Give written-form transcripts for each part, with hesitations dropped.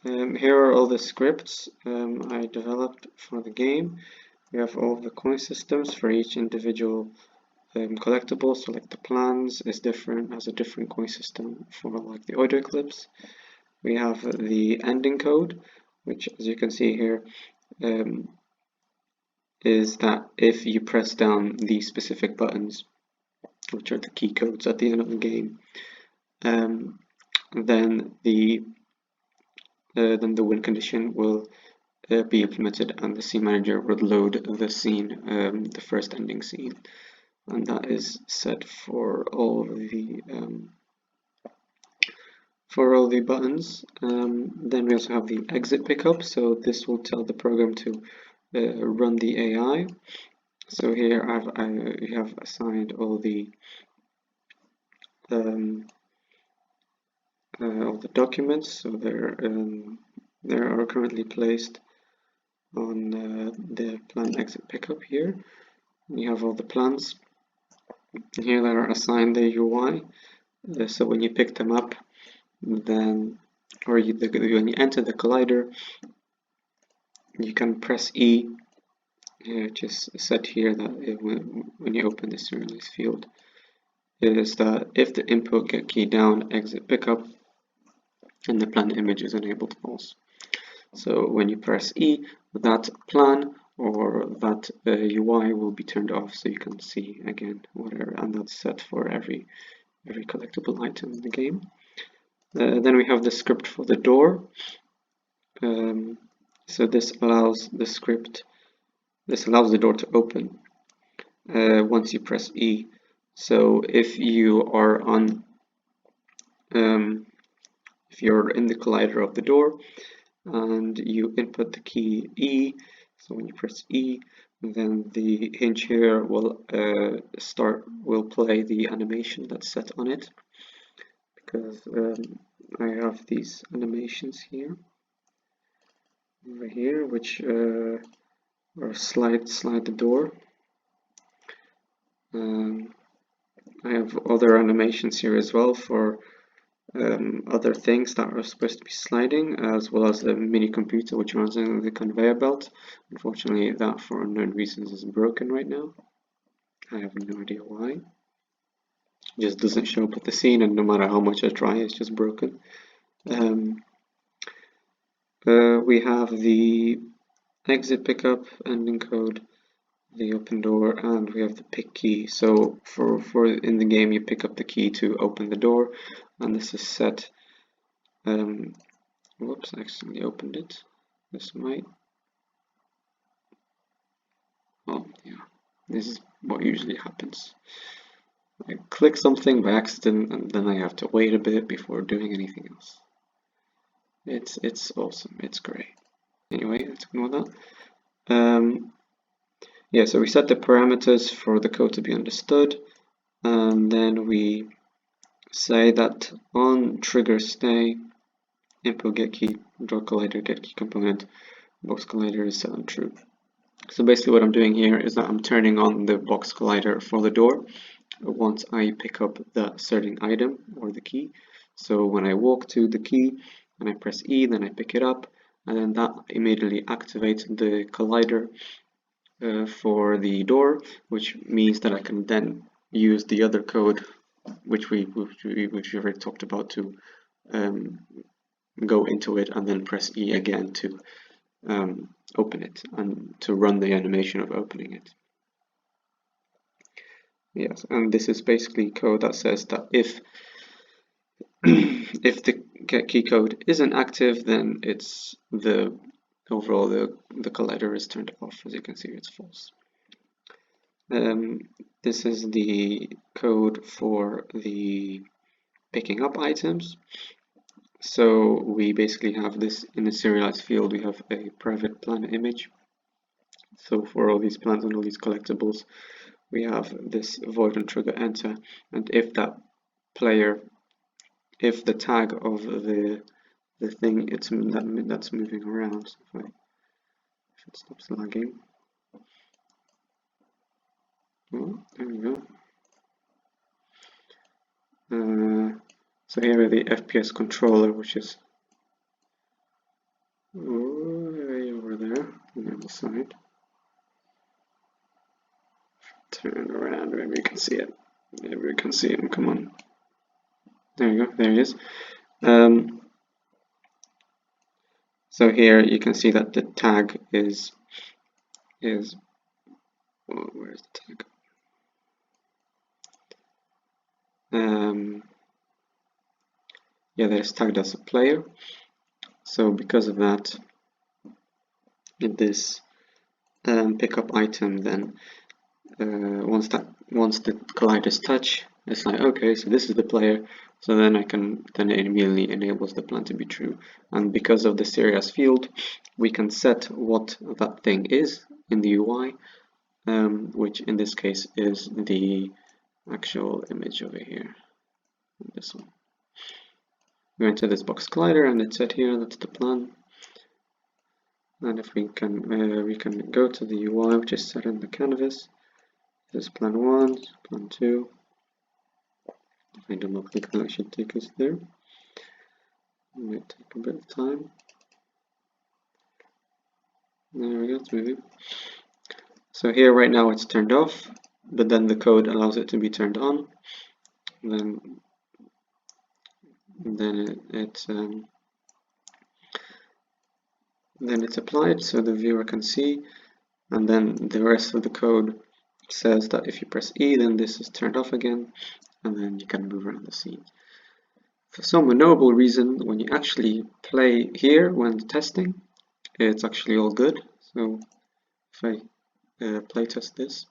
Here are all the scripts I developed for the game. We have all the coin systems for each individual collectible, so like the plans is different, has a different coin system for like the Oido Eclipse. We have the ending code, which as you can see here is that if you press down the specific buttons, which are the key codes at the end of the game, then the win condition will be implemented and the scene manager would load the scene, the first ending scene, and that is set for all the buttons. Then we also have the exit pickup, so this will tell the program to run the AI. So here I have assigned all the documents, so they are currently placed on the plan exit pickup here. You have all the plans. Here they are assigned the UI. So when you pick them up, then when you enter the collider, you can press E, which is set here that when you open the serialized field, is that if the input get key down exit pickup, and the plan image is enabled false. So when you press E, that plan or that UI will be turned off, so you can see again whatever, and that's set for every collectible item in the game. Then we have the script for the door. So this allows the door to open once you press E. So if you are on if you're in the collider of the door and you input the key E, so when you press E, then the hinge here will play the animation that's set on it, because I have these animations here over here which are slide the door. I have other animations here as well for other things that are supposed to be sliding, as well as a mini computer which runs in the conveyor belt. Unfortunately, that for unknown reasons is broken right now. I have no idea why. It just doesn't show up at the scene, and no matter how much I try, it's just broken. We have the exit pickup, ending code, the open door, and we have the pick key. So for in the game, you pick up the key to open the door, and this is set. Whoops, I accidentally opened it. This might. Oh yeah, this is what usually happens. I click something by accident, and then I have to wait a bit before doing anything else. It's awesome. It's great. Anyway, let's ignore that. Yeah, so we set the parameters for the code to be understood, and then we say that on trigger stay, input get key, draw collider, get key component, box collider is set on true. So basically what I'm doing here is that I'm turning on the box collider for the door once I pick up the certain item or the key. So when I walk to the key and I press E, then I pick it up, and then that immediately activates the collider for the door, which means that I can then use the other code which we already talked about to go into it and then press E again to open it and to run the animation of opening it. Yes, and this is basically code that says that if the get key code isn't active, then it's overall the collider is turned off. As you can see, it's false. This is the code for the picking up items. So we basically have this in the serialized field. We have a private plan image. So for all these plans and all these collectibles, we have this void and trigger enter, and if the tag of the thing that's moving around, so if it stops lagging, oh, there we go. So here are the FPS controller, which is way over there on the other side. Turn around, maybe you can see it. Maybe we can see him, come on. There you go, there he is. So here you can see that the tag is oh, where's the tag? Yeah, that is tagged as a player. So because of that, this pickup item then once the colliders touch, it's like, okay, so this is the player, so then it immediately enables the plan to be true. And because of the serious field, we can set what that thing is in the UI, which in this case is the actual image over here, this one. We enter this box collider and it's set here, that's the plan. And if we can go to the UI, which is set in the canvas. This is plan 1, plan 2. If I double click, that should take us there. It might take a bit of time. There we go, it's moving. So here right now it's turned off, but then the code allows it to be turned on. Then it's applied so the viewer can see, and then the rest of the code says that if you press E, then this is turned off again, and then you can move around the scene. For some unknowable reason, when you actually play here when testing, it's actually all good. So if I play test this,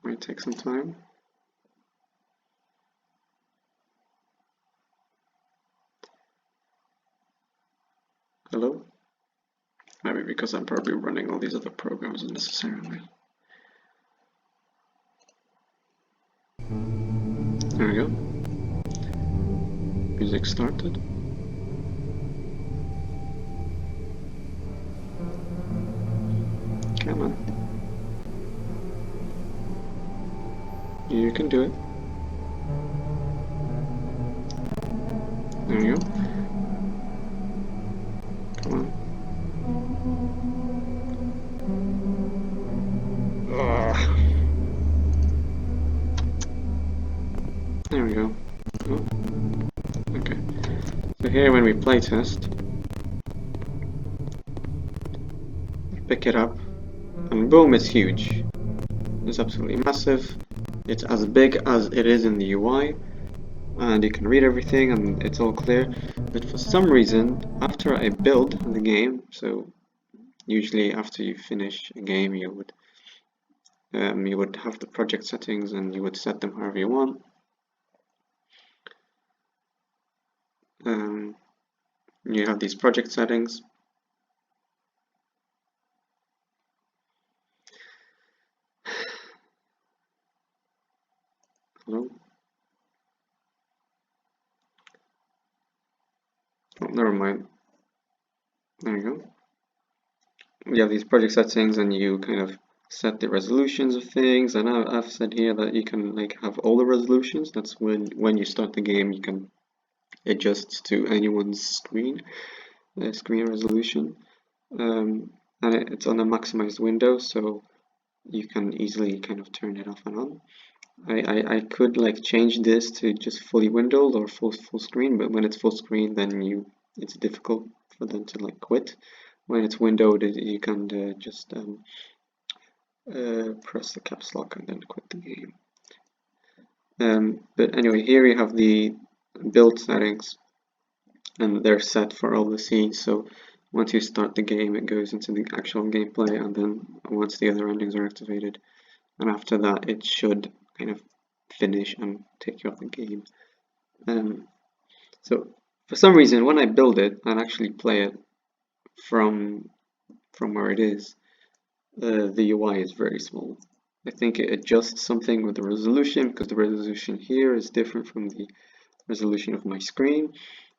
might take some time. Hello? Maybe because I'm probably running all these other programs unnecessarily. There we go. Music started. Come on. You can do it. There you go. Come on. There we go. Oh. Okay. So here when we play test, pick it up, and boom, it's huge. It's absolutely massive. It's as big as it is in the UI, and you can read everything and it's all clear. But for some reason, after I build the game, so usually after you finish a game, you would have the project settings and you would set them however you want. You have these project settings. Hello? Oh, never mind. There you go. You have these project settings and you kind of set the resolutions of things, and I've said here that you can like have all the resolutions. That's when you start the game you can adjust to anyone's screen resolution, and it's on a maximized window, so you can easily kind of turn it off and on. I could like change this to just fully windowed or full screen, but when it's full screen then it's difficult for them to like quit. When it's windowed, you can just press the caps lock and then quit the game. But anyway, here you have the build settings, and they're set for all the scenes. So once you start the game, it goes into the actual gameplay, and then once the other endings are activated, and after that, it should kind of finish and take you off the game. So for some reason, when I build it and actually play it from where it is, the UI is very small. I think it adjusts something with the resolution, because the resolution here is different from the resolution of my screen,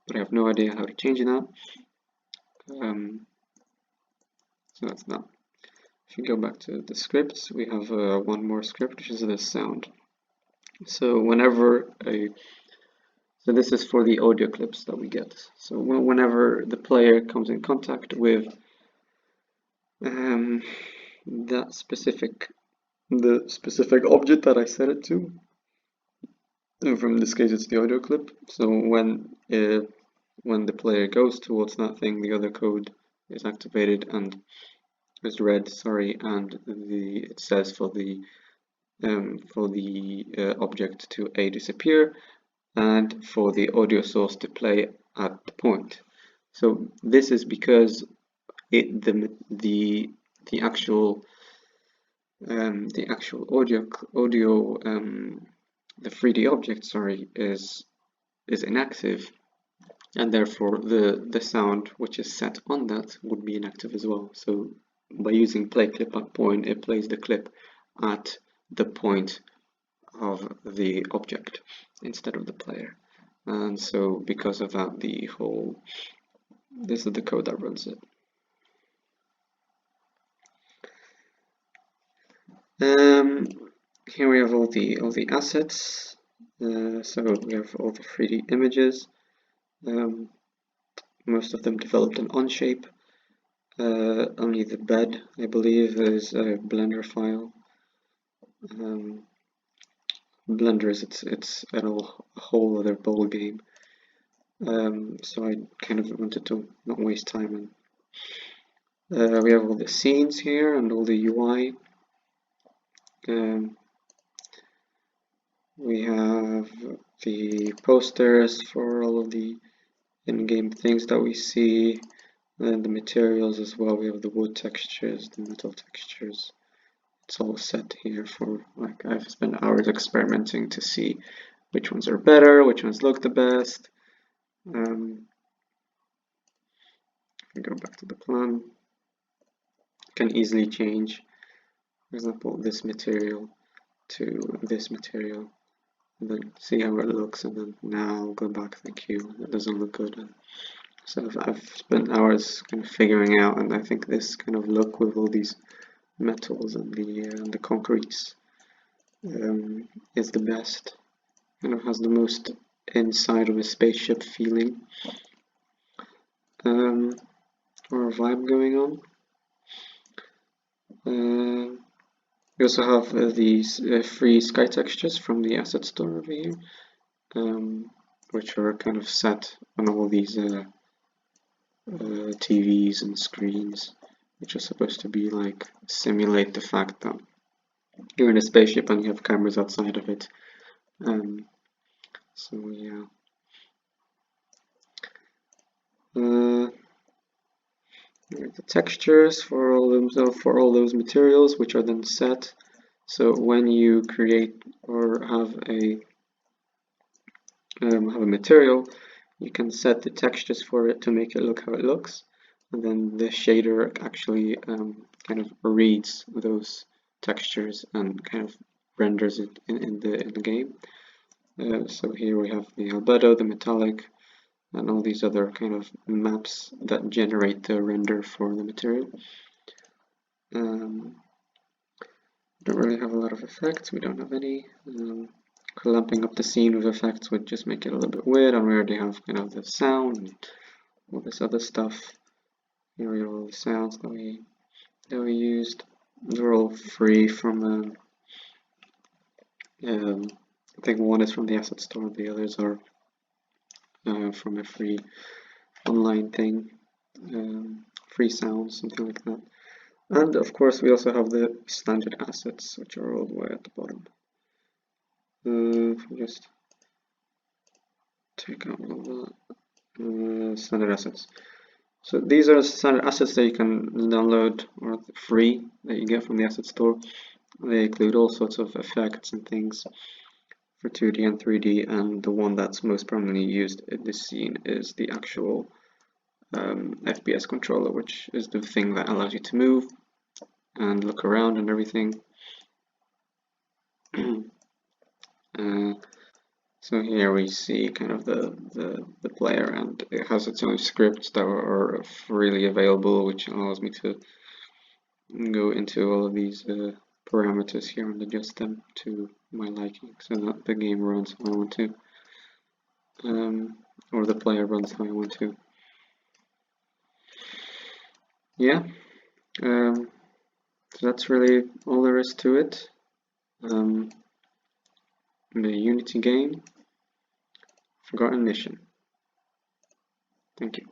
but I have no idea how to change that. So that's that. If you go back to the scripts, we have one more script, which is the sound. So whenever So this is for the audio clips that we get. So whenever the player comes in contact with that the specific object that I set it to, and from this case it's the audio clip. So when the player goes towards that thing, the other code is activated and is read. Sorry, and it says for the object to disappear, and for the audio source to play at the point. So this is because the actual audio the 3D object, sorry, is inactive, and therefore the sound which is set on that would be inactive as well. So by using play clip at point, it plays the clip at the point of the object instead of the player. And so because of that, this is the code that runs it. Here we have all the assets. So we have all the 3D images. Most of them developed in Onshape. Only the bed, I believe, is a Blender file. Blender is it's a whole other ball game. So I kind of wanted to not waste time. And we have all the scenes here and all the UI. We have the posters for all of the in-game things that we see, and the materials as well. We have the wood textures, the metal textures. It's all set here for, like, I've spent hours experimenting to see which ones are better, which ones look the best. We go back to the plan. Can easily change, for example, this material to this material, and then see how it looks, and then now go back, thank you, it doesn't look good. And so I've spent hours kind of figuring out, and I think this kind of look with all these metals and the concretes is the best. Kind of has the most inside of a spaceship feeling or vibe going on. We also have these free sky textures from the asset store over here, which are kind of set on all these TVs and screens, which are supposed to be like simulate the fact that you're in a spaceship and you have cameras outside of it. So yeah. The textures for all those materials, which are then set. So when you create or have a material, you can set the textures for it to make it look how it looks, and then the shader actually kind of reads those textures and kind of renders it in the game. So here we have the albedo, the metallic, and all these other kind of maps that generate the render for the material. Don't really have a lot of effects. We don't have any. Clumping up the scene with effects would just make it a little bit weird, and we already have kind of the sound and all this other stuff. Here we have all the sounds that we used. They're all free from I think one is from the asset store, the others are from a free online thing, free sounds, something like that. And of course we also have the standard assets, which are all the way at the bottom. Just take out all of that. Standard assets. So these are standard assets that you can download or free that you get from the asset store. They include all sorts of effects and things for 2D and 3D, and the one that's most prominently used in this scene is the actual FPS controller, which is the thing that allows you to move and look around and everything. So here we see kind of the player, and it has its own scripts that are freely available, which allows me to go into all of these parameters here and adjust them to my liking so that the game runs how I want to. or the player runs how you want to. Yeah, so that's really all there is to it. The Unity game, Forgotten Mission. Thank you.